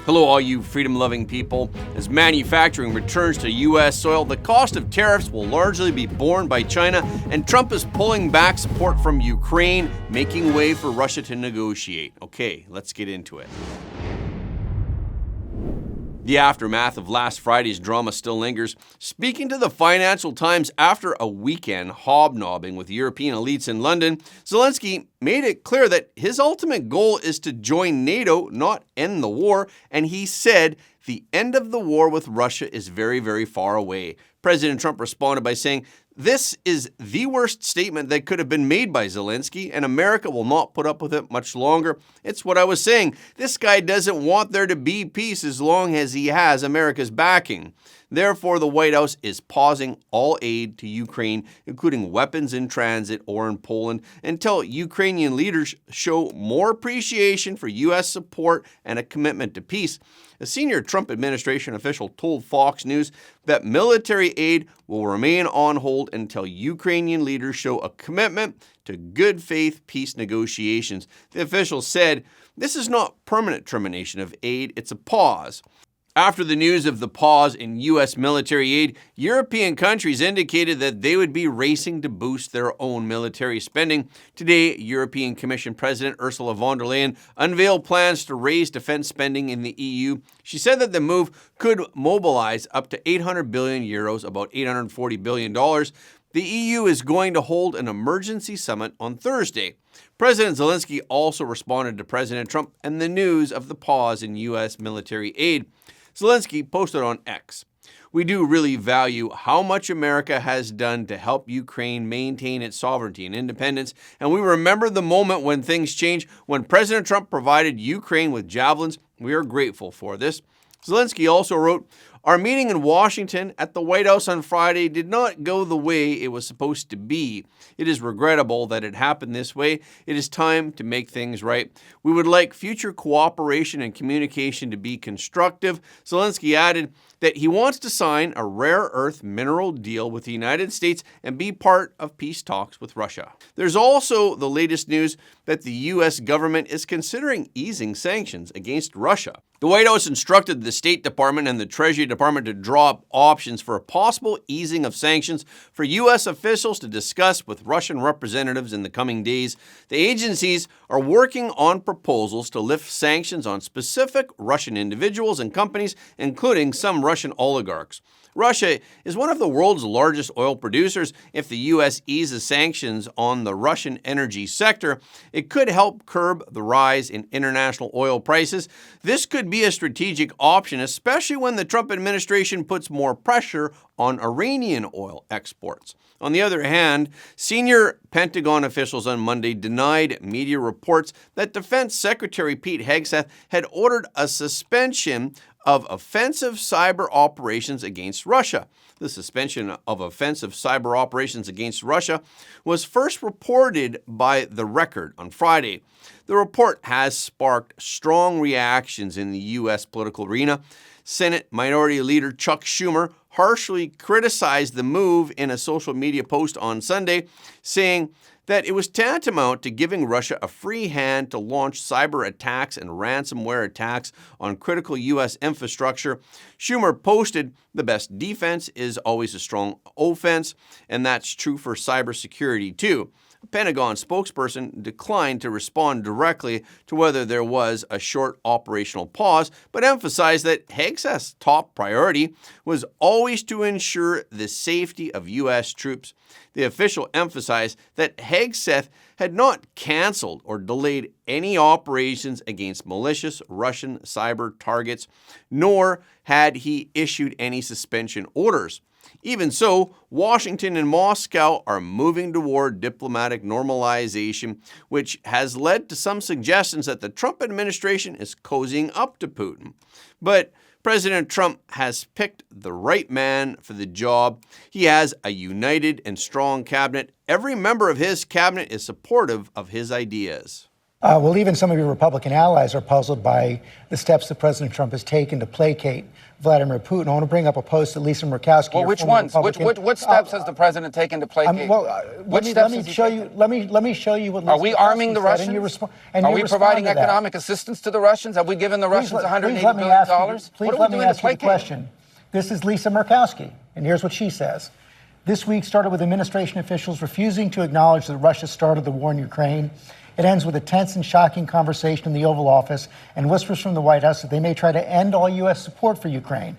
Hello, all you freedom-loving people. As manufacturing returns to U.S. soil, the cost of tariffs will largely be borne by China, and Trump is pulling back support from Ukraine, making way for Russia to negotiate. Okay, let's get into it. The aftermath of last Friday's drama still lingers. Speaking to the Financial Times after a weekend hobnobbing with European elites in London, Zelensky made it clear that his ultimate goal is to join NATO, not end the war, and he said the end of the war with Russia is very, very far away. President Trump responded by saying, "This is the worst statement that could have been made by Zelensky, and America will not put up with it much longer. It's what I was saying. This guy doesn't want there to be peace as long as he has America's backing. Therefore, the White House is pausing all aid to Ukraine, including weapons in transit or in Poland, until Ukrainian leaders show more appreciation for U.S. support and a commitment to peace." A senior Trump administration official told Fox News that military aid will remain on hold until Ukrainian leaders show a commitment to good faith peace negotiations. The official said, "This is not permanent termination of aid, it's a pause." After the news of the pause in U.S. military aid, European countries indicated that they would be racing to boost their own military spending. Today, European Commission President Ursula von der Leyen unveiled plans to raise defense spending in the EU. She said that the move could mobilize up to 800 billion euros, about $840 billion. The EU is going to hold an emergency summit on Thursday. President Zelensky also responded to President Trump and the news of the pause in U.S. military aid. Zelensky posted on X, "We do really value how much America has done to help Ukraine maintain its sovereignty and independence, and we remember the moment when things changed, when President Trump provided Ukraine with javelins. We are grateful for this." Zelensky also wrote, "Our meeting in Washington at the White House on Friday did not go the way it was supposed to be. It is regrettable that it happened this way. It is time to make things right. We would like future cooperation and communication to be constructive." Zelensky added that he wants to sign a rare earth mineral deal with the United States and be part of peace talks with Russia. There's also the latest news that the U.S. government is considering easing sanctions against Russia. The White House instructed the State Department and the Treasury Department to draw up options for a possible easing of sanctions for U.S. officials to discuss with Russian representatives in the coming days. The agencies are working on proposals to lift sanctions on specific Russian individuals and companies, including some Russian oligarchs. Russia is one of the world's largest oil producers. If the U.S. eases sanctions on the Russian energy sector, it could help curb the rise in international oil prices. This could be a strategic option, especially when the Trump administration puts more pressure on Iranian oil exports. On the other hand, senior Pentagon officials on Monday denied media reports that Defense Secretary Pete Hegseth had ordered a suspension of offensive cyber operations against Russia. The suspension of offensive cyber operations against Russia was first reported by The Record on Friday. The report has sparked strong reactions in the U.S. political arena. Senate Minority Leader Chuck Schumer harshly criticized the move in a social media post on Sunday, saying that it was tantamount to giving Russia a free hand to launch cyber attacks and ransomware attacks on critical U.S. infrastructure. Schumer posted, "The best defense is always a strong offense, and that's true for cybersecurity too." A Pentagon spokesperson declined to respond directly to whether there was a short operational pause, but emphasized that Hegseth's top priority was always to ensure the safety of U.S. troops. The official emphasized that Hegseth had not canceled or delayed any operations against malicious Russian cyber targets, nor had he issued any suspension orders. Even so, Washington and Moscow are moving toward diplomatic normalization, which has led to some suggestions that the Trump administration is cozying up to Putin. But President Trump has picked the right man for the job. He has a united and strong cabinet. Every member of his cabinet is supportive of his ideas. Well, even some of your Republican allies are puzzled by the steps that President Trump has taken to placate Vladimir Putin. I want to bring up a post that Lisa Murkowski. Well, which ones? What steps has the president taken to placate? Let me show you. Let me show you what. Are we arming the Russians? Are we providing economic assistance to the Russians? Have we given the Russians $180 billion? Please let me ask you the question. This is Lisa Murkowski, and here's what she says. This week started with administration officials refusing to acknowledge that Russia started the war in Ukraine. It ends with a tense and shocking conversation in the Oval Office and whispers from the White House that they may try to end all U.S. support for Ukraine.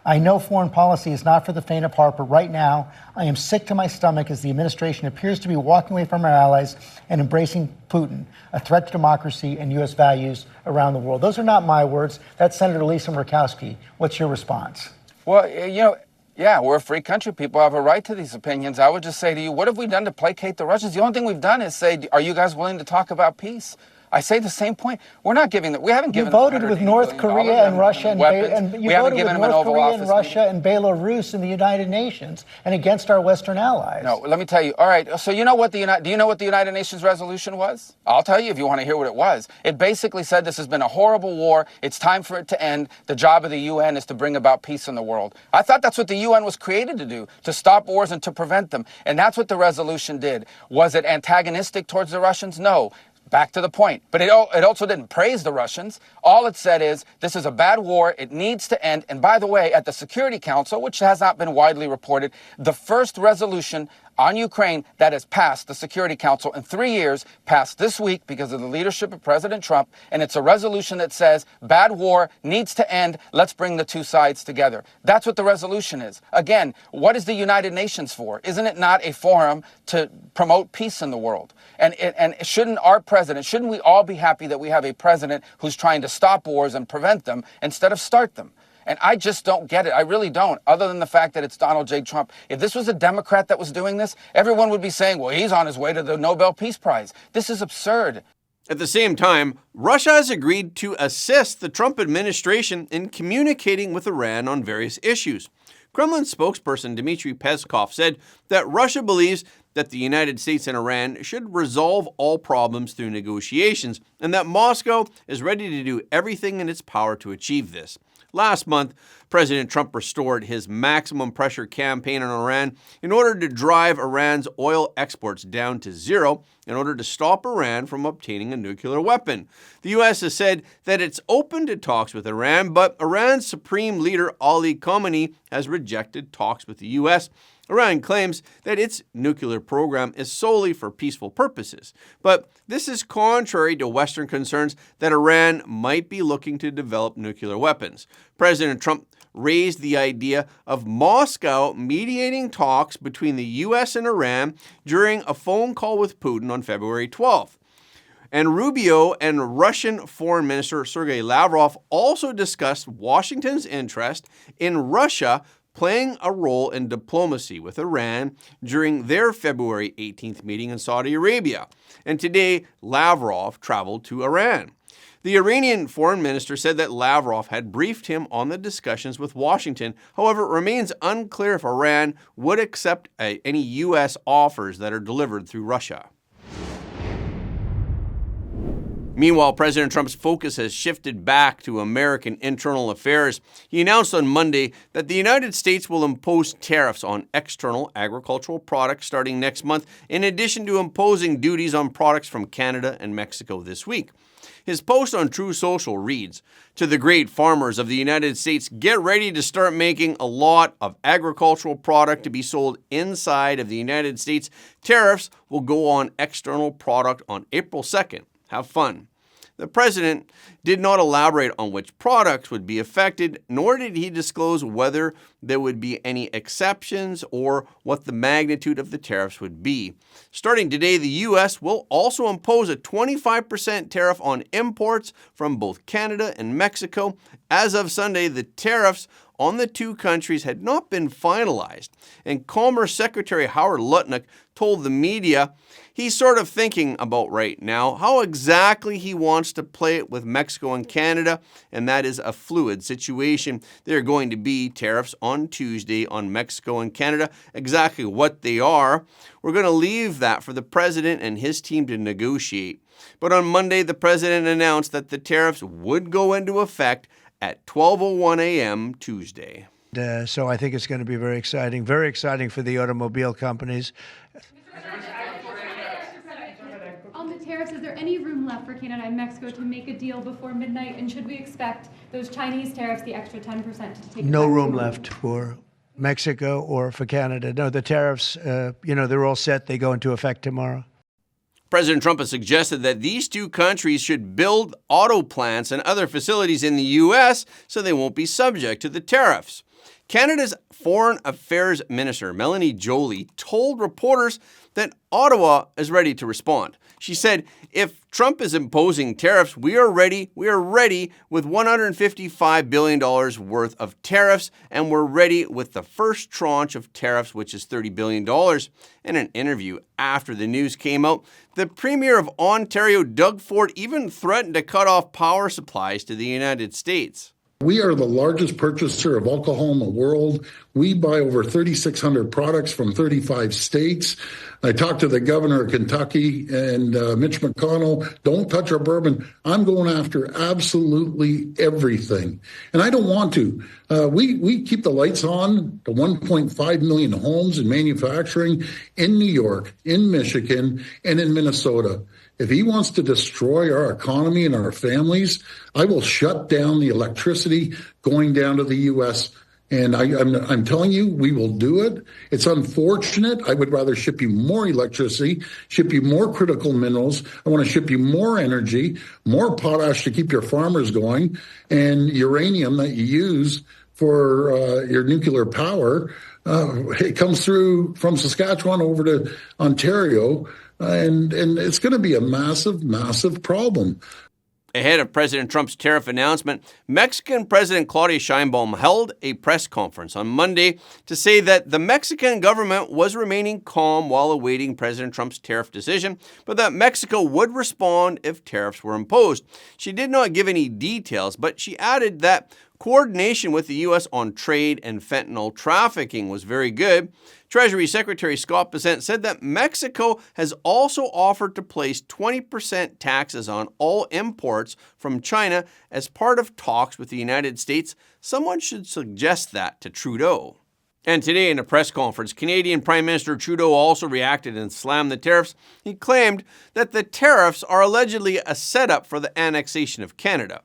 I know foreign policy is not for the faint of heart, but right now I am sick to my stomach as the administration appears to be walking away from our allies and embracing Putin, a threat to democracy and U.S. values around the world. Those are not my words. That's Senator Lisa Murkowski. What's your response? Well, yeah, we're a free country. People have a right to these opinions. I would just say to you, what have we done to placate the Russians? The only thing we've done is say, are you guys willing to talk about peace? I say the same point. We're not giving them. We haven't given. You voted with North Korea and Russia and you voted with North Korea and Russia and Belarus in the United Nations and against our Western allies. No, let me tell you. All right. So do you know what the United Nations resolution was? I'll tell you if you want to hear what it was. It basically said this has been a horrible war. It's time for it to end. The job of the UN is to bring about peace in the world. I thought that's what the UN was created to do, to stop wars and to prevent them. And that's what the resolution did. Was it antagonistic towards the Russians? No. Back to the point. But it also didn't praise the Russians. All it said is, this is a bad war. It needs to end. And by the way, at the Security Council, which has not been widely reported, the first resolution on Ukraine that has passed the Security Council in 3 years, passed this week because of the leadership of President Trump. And it's a resolution that says, bad war needs to end. Let's bring the two sides together. That's what the resolution is. Again, what is the United Nations for? Isn't it not a forum to promote peace in the world? And shouldn't we all be happy that we have a president who's trying to stop wars and prevent them instead of start them? And I just don't get it. I really don't, other than the fact that it's Donald J. Trump. If this was a Democrat that was doing this, everyone would be saying, well, he's on his way to the Nobel Peace Prize. This is absurd. At the same time, Russia has agreed to assist the Trump administration in communicating with Iran on various issues. Kremlin spokesperson Dmitry Peskov said that Russia believes that the United States and Iran should resolve all problems through negotiations, and that Moscow is ready to do everything in its power to achieve this. Last month, President Trump restored his maximum pressure campaign on Iran in order to drive Iran's oil exports down to zero in order to stop Iran from obtaining a nuclear weapon. The U.S. has said that it's open to talks with Iran, but Iran's supreme leader Ali Khamenei has rejected talks with the U.S. Iran claims that its nuclear program is solely for peaceful purposes, but this is contrary to Western concerns that Iran might be looking to develop nuclear weapons. President Trump raised the idea of Moscow mediating talks between the U.S. and Iran during a phone call with Putin on February 12th. And Rubio and Russian Foreign Minister Sergei Lavrov also discussed Washington's interest in Russia playing a role in diplomacy with Iran during their February 18th meeting in Saudi Arabia. And today, Lavrov traveled to Iran. The Iranian foreign minister said that Lavrov had briefed him on the discussions with Washington. However, it remains unclear if Iran would accept any U.S. offers that are delivered through Russia. Meanwhile, President Trump's focus has shifted back to American internal affairs. He announced on Monday that the United States will impose tariffs on external agricultural products starting next month, in addition to imposing duties on products from Canada and Mexico this week. His post on Truth Social reads, "To the great farmers of the United States, get ready to start making a lot of agricultural product to be sold inside of the United States. Tariffs will go on external product on April 2nd. Have fun." The president did not elaborate on which products would be affected, nor did he disclose whether there would be any exceptions or what the magnitude of the tariffs would be. Starting today, the U.S. will also impose a 25% tariff on imports from both Canada and Mexico. As of Sunday, the tariffs on the two countries had not been finalized, and Commerce Secretary Howard Lutnick told the media he's sort of thinking about right now how exactly he wants to play it with Mexico and Canada, and that is a fluid situation. There are going to be tariffs on Tuesday on Mexico and Canada. Exactly what they are, we're going to leave that for the president and his team to negotiate. But on Monday, the president announced that the tariffs would go into effect at 12:01 a.m. Tuesday. So I think it's going to be very exciting for the automobile companies. On the tariffs, is there any room left for Canada and Mexico to make a deal before midnight? And should we expect those Chinese tariffs, the extra 10%, to take No effect? room left for Mexico or for Canada. No, the tariffs, they're all set. They go into effect tomorrow. President Trump has suggested that these two countries should build auto plants and other facilities in the U.S. so they won't be subject to the tariffs. Canada's Foreign Affairs Minister, Melanie Joly, told reporters that Ottawa is ready to respond. She said, if Trump is imposing tariffs, we are ready. We are ready with $155 billion worth of tariffs, and we're ready with the first tranche of tariffs, which is $30 billion. In an interview after the news came out, the Premier of Ontario, Doug Ford, even threatened to cut off power supplies to the United States. We are the largest purchaser of alcohol in the world. We buy over 3,600 products from 35 states. I talked to the governor of Kentucky and Mitch McConnell. Don't touch our bourbon. I'm going after absolutely everything. And I don't want to. We keep the lights on to 1.5 million homes and manufacturing in New York, in Michigan, and in Minnesota. If he wants to destroy our economy and our families, I will shut down the electricity going down to the U.S. And I'm telling you, we will do it. It's unfortunate. I would rather ship you more electricity, ship you more critical minerals. I want to ship you more energy, more potash to keep your farmers going, and uranium that you use for your nuclear power. It comes through from Saskatchewan over to Ontario. And it's going to be a massive, massive problem. Ahead of President Trump's tariff announcement, Mexican President Claudia Sheinbaum held a press conference on Monday to say that the Mexican government was remaining calm while awaiting President Trump's tariff decision, but that Mexico would respond if tariffs were imposed. She did not give any details, but she added that coordination with the U.S. on trade and fentanyl trafficking was very good. Treasury Secretary Scott Bessent said that Mexico has also offered to place 20% taxes on all imports from China as part of talks with the United States. Someone should suggest that to Trudeau. And today in a press conference, Canadian Prime Minister Trudeau also reacted and slammed the tariffs. He claimed that the tariffs are allegedly a setup for the annexation of Canada.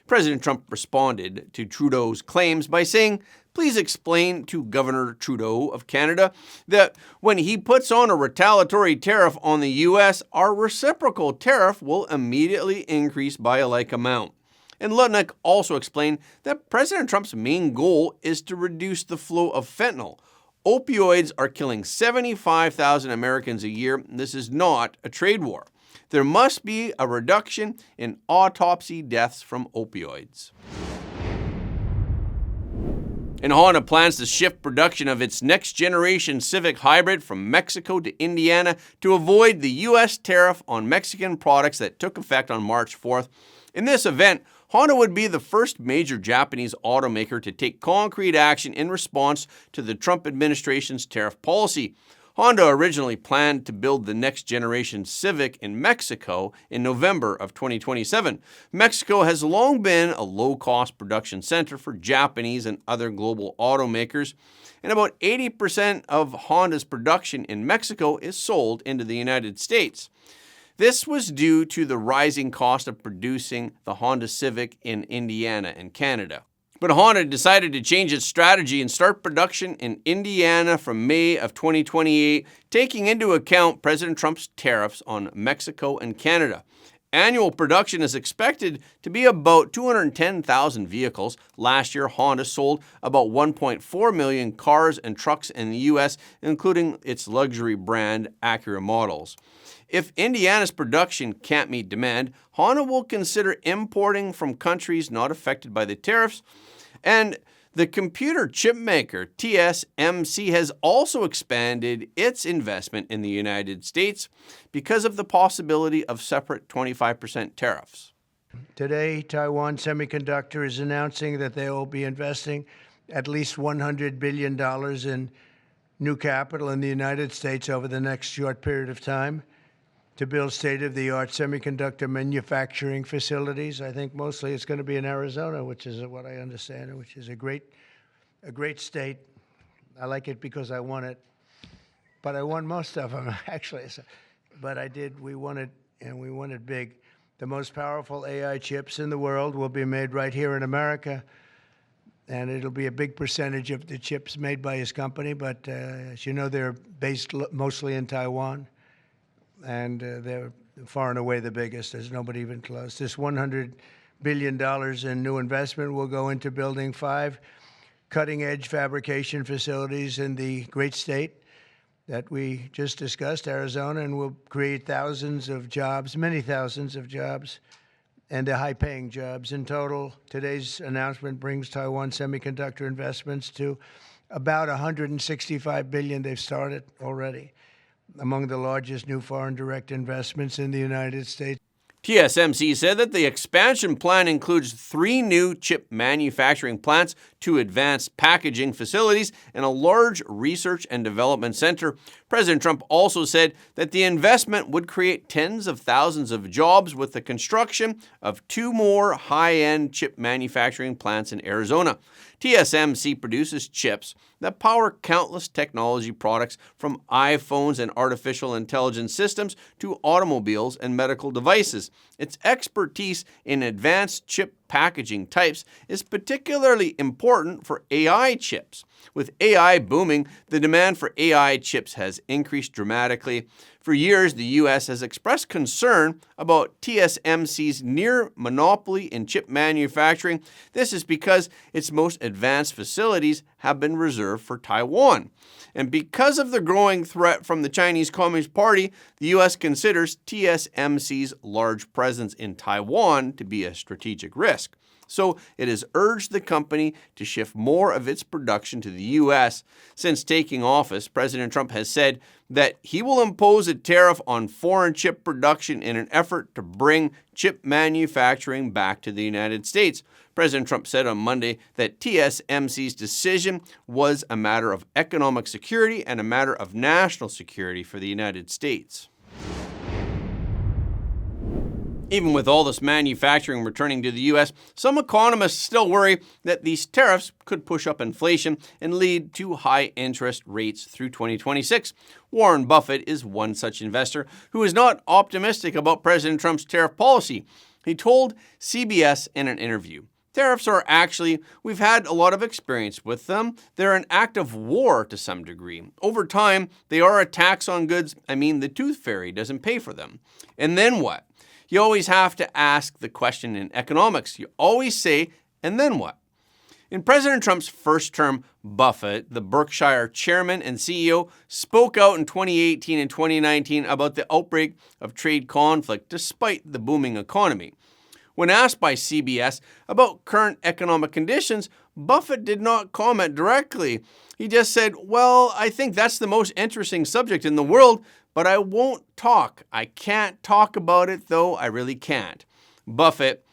President Trump responded to Trudeau's claims by saying, please explain to Governor Trudeau of Canada that when he puts on a retaliatory tariff on the U.S., our reciprocal tariff will immediately increase by a like amount. And Lutnick also explained that President Trump's main goal is to reduce the flow of fentanyl. Opioids are killing 75,000 Americans a year. This is not a trade war. There must be a reduction in autopsy deaths from opioids. And Honda plans to shift production of its next-generation Civic Hybrid from Mexico to Indiana to avoid the U.S. tariff on Mexican products that took effect on March 4th. In this event, Honda would be the first major Japanese automaker to take concrete action in response to the Trump administration's tariff policy. Honda originally planned to build the next-generation Civic in Mexico in November of 2027. Mexico has long been a low-cost production center for Japanese and other global automakers, and about 80% of Honda's production in Mexico is sold into the United States. This was due to the rising cost of producing the Honda Civic in Indiana and Canada. But Honda decided to change its strategy and start production in Indiana from May of 2028, taking into account President Trump's tariffs on Mexico and Canada. Annual production is expected to be about 210,000 vehicles. Last year, Honda sold about 1.4 million cars and trucks in the U.S., including its luxury brand Acura models. If Indiana's production can't meet demand, Honda will consider importing from countries not affected by the tariffs. And The computer chip maker TSMC has also expanded its investment in the United States because of the possibility of separate 25% tariffs. Today, Taiwan Semiconductor is announcing that they will be investing at least $100 billion in new capital in the United States over the next short period of time to build state-of-the-art semiconductor manufacturing facilities. I think mostly it's going to be in Arizona, which is what I understand, which is a great state. I like it because I won it, but I won most of them, actually. But we won it, and we won it big. The most powerful AI chips in the world will be made right here in America, and it'll be a big percentage of the chips made by his company. But as you know, they're based mostly in Taiwan, and they're far and away the biggest. There's nobody even close. This $100 billion in new investment will go into building 5 cutting-edge fabrication facilities in the great state that we just discussed, Arizona, and will create thousands of jobs, many thousands of jobs, and the high-paying jobs. In total, today's announcement brings Taiwan Semiconductor investments to about $165 billion they've started already, among the largest new foreign direct investments in the United States. TSMC said that the expansion plan includes 3 new chip manufacturing plants, 2 advanced packaging facilities, and a large research and development center. President Trump also said that the investment would create tens of thousands of jobs with the construction of 2 more high-end chip manufacturing plants in Arizona. TSMC produces chips that power countless technology products from iPhones and artificial intelligence systems to automobiles and medical devices. Its expertise in advanced chip packaging types is particularly important for AI chips. With AI booming, the demand for AI chips has increased dramatically. For years, the U.S. has expressed concern about TSMC's near monopoly in chip manufacturing. This is because its most advanced facilities have been reserved for Taiwan. And because of the growing threat from the Chinese Communist Party, the U.S. considers TSMC's large presence in Taiwan to be a strategic risk. So it has urged the company to shift more of its production to the U.S. Since taking office, President Trump has said that he will impose a tariff on foreign chip production in an effort to bring chip manufacturing back to the United States. President Trump said on Monday that TSMC's decision was a matter of economic security and a matter of national security for the United States. Even with all this manufacturing returning to the U.S., some economists still worry that these tariffs could push up inflation and lead to high interest rates through 2026. Warren Buffett is one such investor who is not optimistic about President Trump's tariff policy. He told CBS in an interview, "Tariffs are actually, we've had a lot of experience with them. They're an act of war to some degree. Over time, they are a tax on goods. I mean, the tooth fairy doesn't pay for them. And then what? You always have to ask the question in economics. You always say, and then what?" In President Trump's first term, Buffett, the Berkshire chairman and CEO, spoke out in 2018 and 2019 about the outbreak of trade conflict despite the booming economy. When asked by CBS about current economic conditions, Buffett did not comment directly. He just said, "Well, I think that's the most interesting subject in the world, but I won't talk. I can't talk about it, though I really can't." Buffett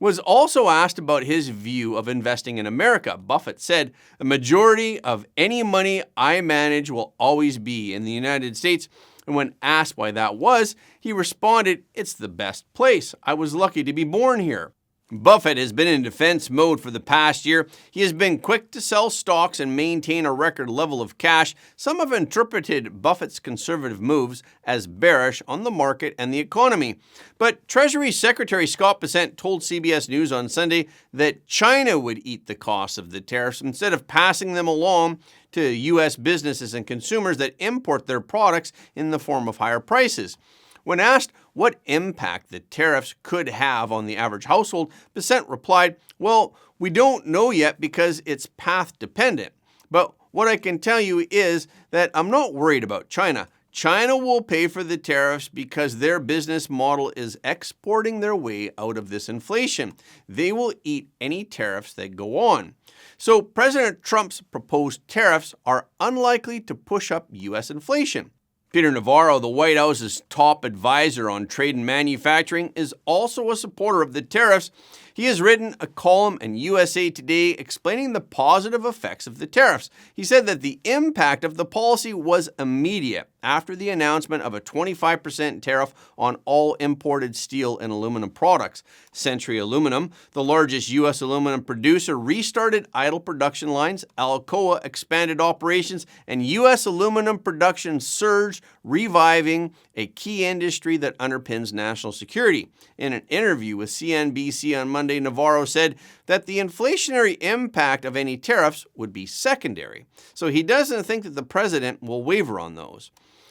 was also asked about his view of investing in America. Buffett said, "A majority of any money I manage will always be in the United States." And when asked why that was, he responded, "It's the best place. I was lucky to be born here." Buffett has been in defense mode for the past year. He has been quick to sell stocks and maintain a record level of cash. Some have interpreted Buffett's conservative moves as bearish on the market and the economy. But Treasury Secretary Scott Bessent told CBS News on Sunday that China would eat the cost of the tariffs instead of passing them along to U.S. businesses and consumers that import their products in the form of higher prices. When asked what impact the tariffs could have on the average household, Bessent replied, "Well, we don't know yet because it's path dependent. But what I can tell you is that I'm not worried about China. China will pay for the tariffs because their business model is exporting their way out of this inflation. They will eat any tariffs that go on. So President Trump's proposed tariffs are unlikely to push up U.S. inflation. Peter Navarro, the White House's top advisor on trade and manufacturing, is also a supporter of the tariffs. He has written a column in USA Today explaining the positive effects of the tariffs. He said that the impact of the policy was immediate after the announcement of a 25% tariff on all imported steel and aluminum products. Century Aluminum, the largest U.S. aluminum producer, restarted idle production lines, Alcoa expanded operations, and U.S. aluminum production surged, reviving a key industry that underpins national security. In an interview with CNBC on Monday, Navarro said that the inflationary impact of any tariffs would be secondary. So he doesn't think that the president will waver on those.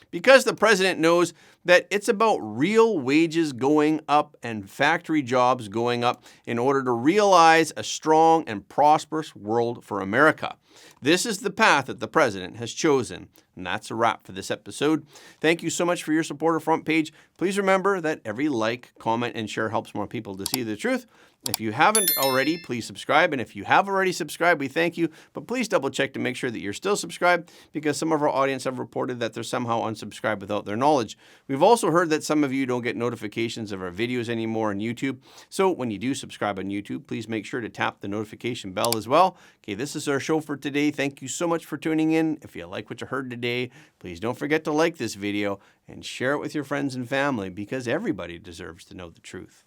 Because the president knows that it's about real wages going up and factory jobs going up in order to realize a strong and prosperous world for America. This is the path that the president has chosen. And that's a wrap for this episode. Thank you so much for your support of Front Page. Please remember that every like, comment, and share helps more people to see the truth. If you haven't already, please subscribe. And if you have already subscribed, we thank you. But please double check to make sure that you're still subscribed, because some of our audience have reported that they're somehow unsubscribed without their knowledge. We've also heard that some of you don't get notifications of our videos anymore on YouTube. So when you do subscribe on YouTube, please make sure to tap the notification bell as well. Okay, this is our show for today. Thank you so much for tuning in. If you like what you heard today, please don't forget to like this video and share it with your friends and family, because everybody deserves to know the truth.